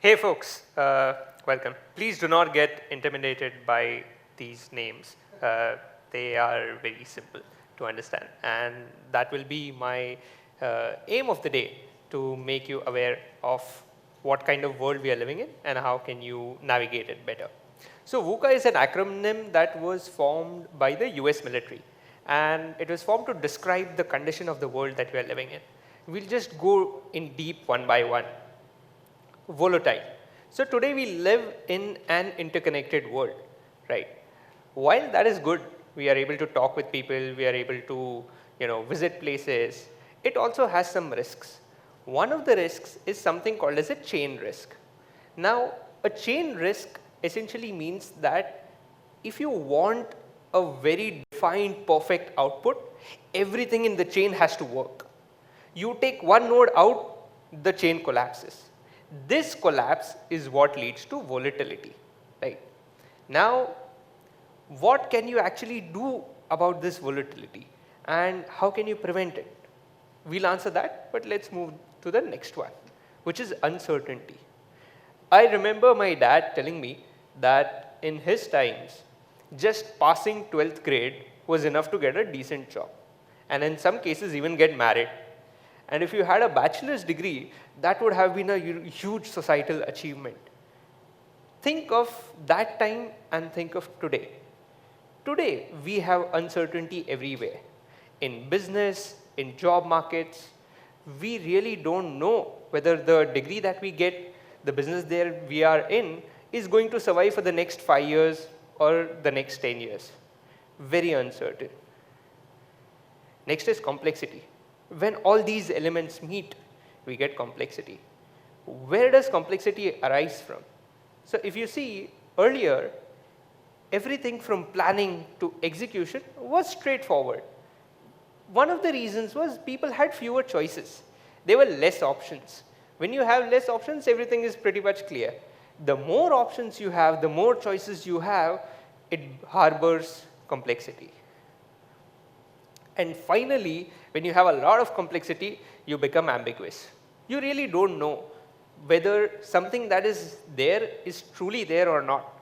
Hey folks, welcome. Please do not get intimidated by these names. They are very simple to understand, and that will be my aim of the day, to make you aware of what kind of world we are living in and how can you navigate it better. So VUCA is an acronym that was formed by the US military, and it was formed to describe the condition of the world that we are living in. We'll just go in deep one by one. Volatile. So today we live in an interconnected world, right? While that is good, we are able to talk with people, we are able to, visit places. It also has some risks. One of the risks is something called as a chain risk. Now, a chain risk essentially means that if you want a very defined, perfect output, everything in the chain has to work. You take one node out, the chain collapses. This collapse is what leads to volatility, right? Now, what can you actually do about this volatility, and how can you prevent it? We'll answer that, but let's move to the next one, which is uncertainty. I remember my dad telling me that in his times, just passing 12th grade was enough to get a decent job, and in some cases even get married. And if you had a bachelor's degree, that would have been a huge societal achievement. Think of that time and think of today. Today, we have uncertainty everywhere. In business, in job markets, we really don't know whether the degree that we get, the business there we are in, is going to survive for the next 5 years or the next 10 years. Very uncertain. Next is complexity. When all these elements meet, we get complexity. Where does complexity arise from? So if you see earlier, everything from planning to execution was straightforward. One of the reasons was people had fewer choices. There were less options. When you have less options, everything is pretty much clear. The more options you have, the more choices you have, it harbors complexity. And finally, when you have a lot of complexity, you become ambiguous. You really don't know whether something that is there is truly there or not.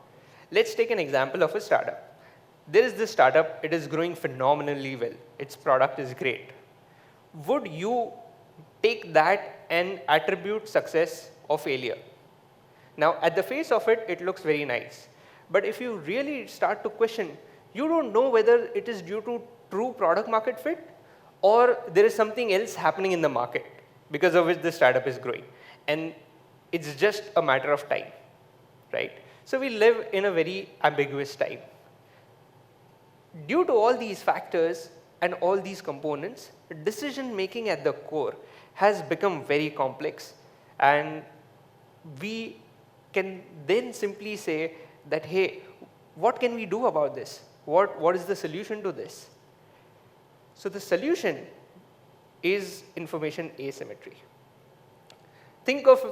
Let's take an example of a startup. There is this startup, it is growing phenomenally well. Its product is great. Would you take that and attribute success or failure? Now, at the face of it, it looks very nice. But if you really start to question, you don't know whether it is due to true product market fit, or there is something else happening in the market because of which the startup is growing. And it's just a matter of time, right? So we live in a very ambiguous time. Due to all these factors and all these components, decision making at the core has become very complex. And we can then simply say that, hey, what can we do about this? What is the solution to this? So the solution is information asymmetry. Think of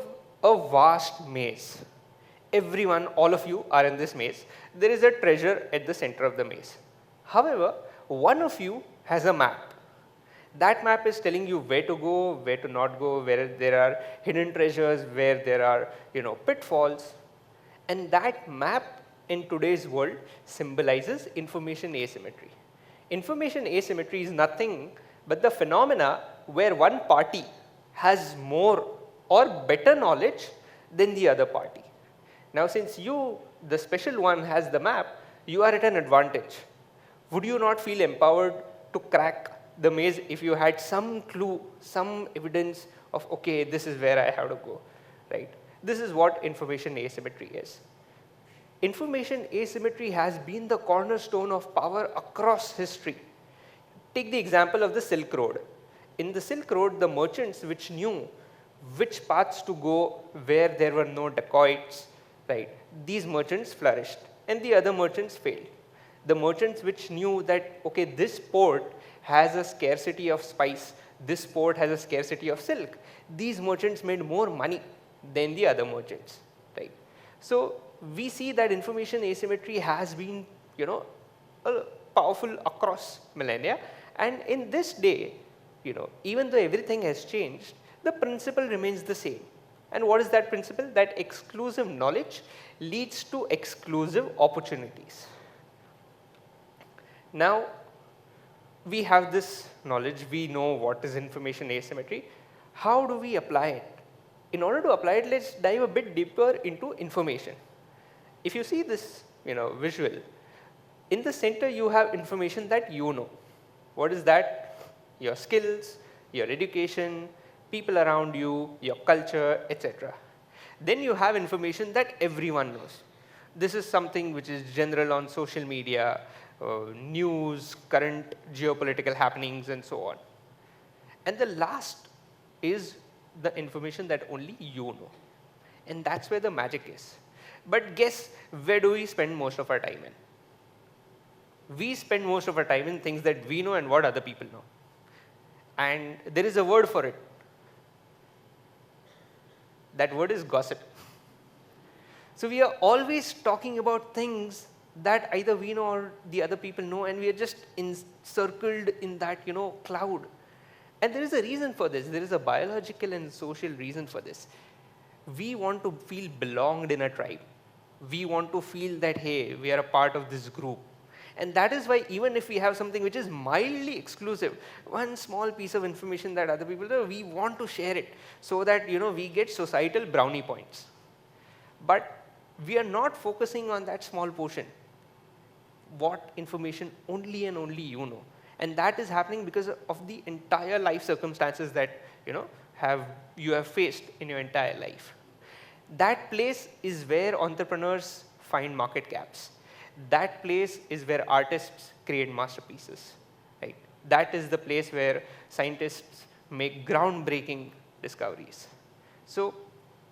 a vast maze. Everyone, all of you are in this maze. There is a treasure at the center of the maze. However, one of you has a map. That map is telling you where to go, where to not go, where there are hidden treasures, where there are pitfalls. And that map in today's world symbolizes information asymmetry. Information asymmetry is nothing but the phenomena where one party has more or better knowledge than the other party. Now, since you, the special one, has the map, you are at an advantage. Would you not feel empowered to crack the maze if you had some clue, some evidence of, okay, this is where I have to go, right? This is what information asymmetry is. Information asymmetry has been the cornerstone of power across history. Take the example of the Silk Road. In the Silk Road, the merchants which knew which paths to go where there were no dacoits, right? These merchants flourished and the other merchants failed. The merchants which knew that, okay, this port has a scarcity of spice, this port has a scarcity of silk, these merchants made more money than the other merchants, right? So we see that information asymmetry has been, powerful across millennia, and in this day, even though everything has changed, the principle remains the same. And what is that principle? That exclusive knowledge leads to exclusive opportunities. Now, we have this knowledge, we know what is information asymmetry. How do we apply it? In order to apply it, let's dive a bit deeper into information. If you see this visual, in the center you have information that you know. What is that? Your skills, your education, people around you, your culture, etc. Then you have information that everyone knows. This is something which is general on social media, news, current geopolitical happenings, and so on. And the last is the information that only you know. And that's where the magic is. But guess where do we spend most of our time in? We spend most of our time in things that we know and what other people know. And there is a word for it. That word is gossip. So we are always talking about things that either we know or the other people know, and we are just encircled in that cloud. And there is a reason for this. There is a biological and social reason for this. We want to feel belonged in a tribe. We want to feel that, hey, we are a part of this group. And that is why even if we have something which is mildly exclusive, one small piece of information that other people know, we want to share it so that we get societal brownie points. But we are not focusing on that small portion. What information only and only you know. And that is happening because of the entire life circumstances that you have faced in your entire life. That place is where entrepreneurs find market gaps. That place is where artists create masterpieces. Right? That is the place where scientists make groundbreaking discoveries. So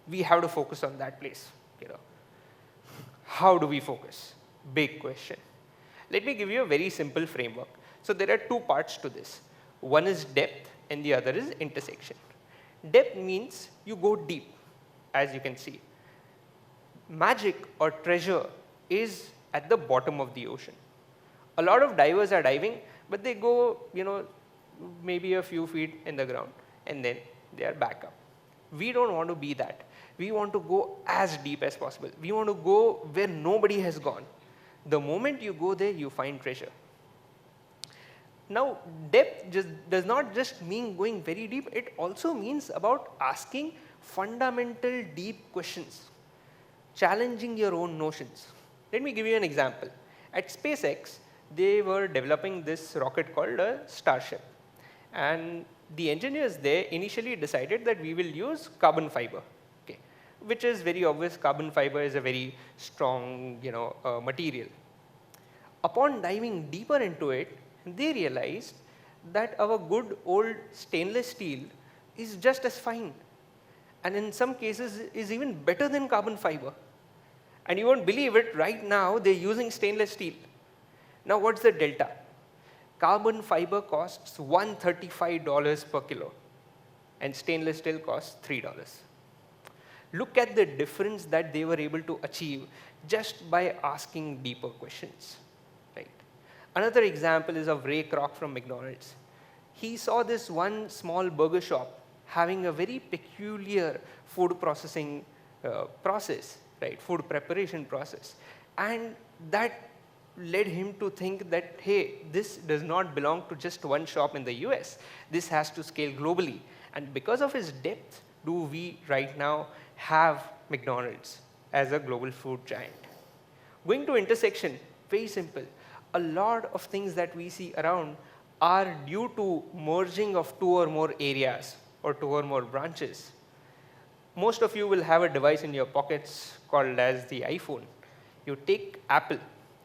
we have to focus on that place. How do we focus? Big question. Let me give you a very simple framework. So there are two parts to this. One is depth and the other is intersection. Depth means you go deep, as you can see. Magic or treasure is at the bottom of the ocean. A lot of divers are diving, but they go, maybe a few feet in the ground, and then they are back up. We don't want to be that. We want to go as deep as possible. We want to go where nobody has gone. The moment you go there, you find treasure. Now, depth does not just mean going very deep. It also means about asking fundamental deep questions, challenging your own notions. Let me give you an example. At SpaceX, they were developing this rocket called a Starship. And the engineers there initially decided that we will use carbon fiber, which is very obvious. Carbon fiber is a very strong material. Upon diving deeper into it, they realized that our good old stainless steel is just as fine, and in some cases is even better than carbon fiber. And you won't believe it, right now they're using stainless steel. Now what's the delta? Carbon fiber costs $135 per kilo, and stainless steel costs $3. Look at the difference that they were able to achieve just by asking deeper questions. Right? Another example is of Ray Kroc from McDonald's. He saw this one small burger shop having a very peculiar food processing process, right? Food preparation process. And that led him to think that, hey, this does not belong to just one shop in the US. This has to scale globally. And because of his depth, do we right now have McDonald's as a global food giant? Going to intersection, very simple. A lot of things that we see around are due to merging of two or more areas or two or more branches. Most of you will have a device in your pockets called as the iPhone. You take Apple,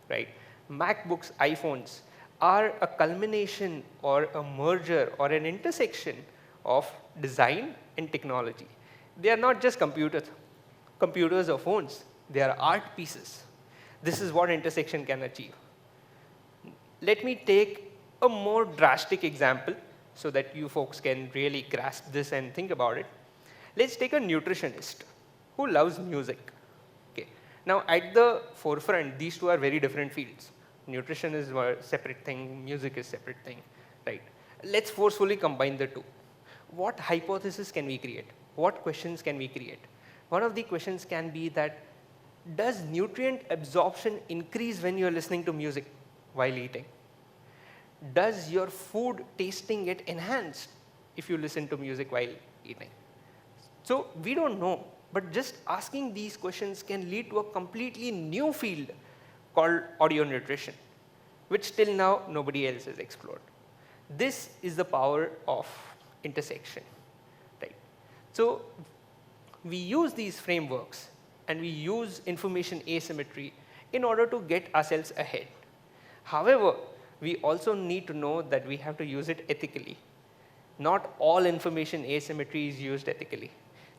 right? MacBooks, iPhones are a culmination or a merger or an intersection of design and technology. They are not just computers or phones. They are art pieces. This is what intersection can achieve. Let me take a more drastic example so that you folks can really grasp this and think about it. Let's take a nutritionist who loves music. Okay. Now, at the forefront, these two are very different fields. Nutrition is a separate thing, music is a separate thing, right? Let's forcefully combine the two. What hypothesis can we create? What questions can we create? One of the questions can be that, does nutrient absorption increase when you're listening to music while eating? Does your food tasting get enhanced if you listen to music while eating? So we don't know, but just asking these questions can lead to a completely new field called audio nutrition, which till now nobody else has explored. This is the power of intersection, right? So we use these frameworks and we use information asymmetry in order to get ourselves ahead. However, we also need to know that we have to use it ethically. Not all information asymmetry is used ethically.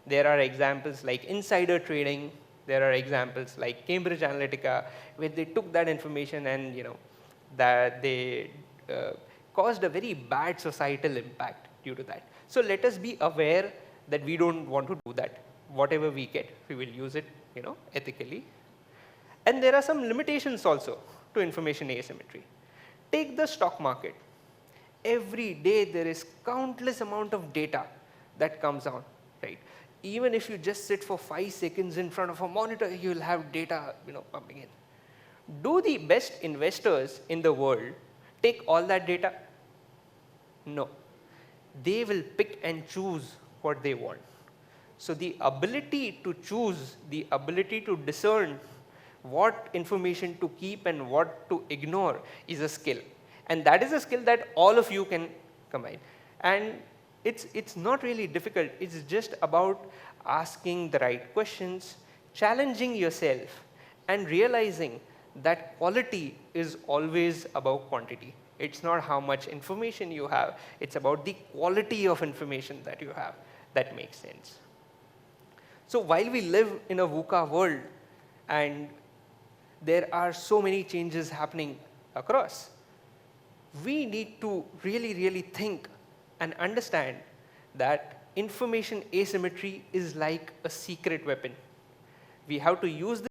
There are examples like insider trading. There are examples like Cambridge Analytica, where they took that information and that they caused a very bad societal impact due to that. So let us be aware that we don't want to do that. Whatever we get, we will use it ethically. And there are some limitations also to information asymmetry. Take the stock market. Every day there is countless amount of data that comes on, right? Even if you just sit for 5 seconds in front of a monitor, you'll have data pumping in. Do the best investors in the world take all that data? No. They will pick and choose what they want. So the ability to choose, the ability to discern what information to keep and what to ignore is a skill. And that is a skill that all of you can combine. And it's not really difficult. It's just about asking the right questions, challenging yourself, and realizing that quality is always above quantity. It's not how much information you have. It's about the quality of information that you have that makes sense. So while we live in a VUCA world, and there are so many changes happening across, we need to really, really think and understand that information asymmetry is like a secret weapon. We have to use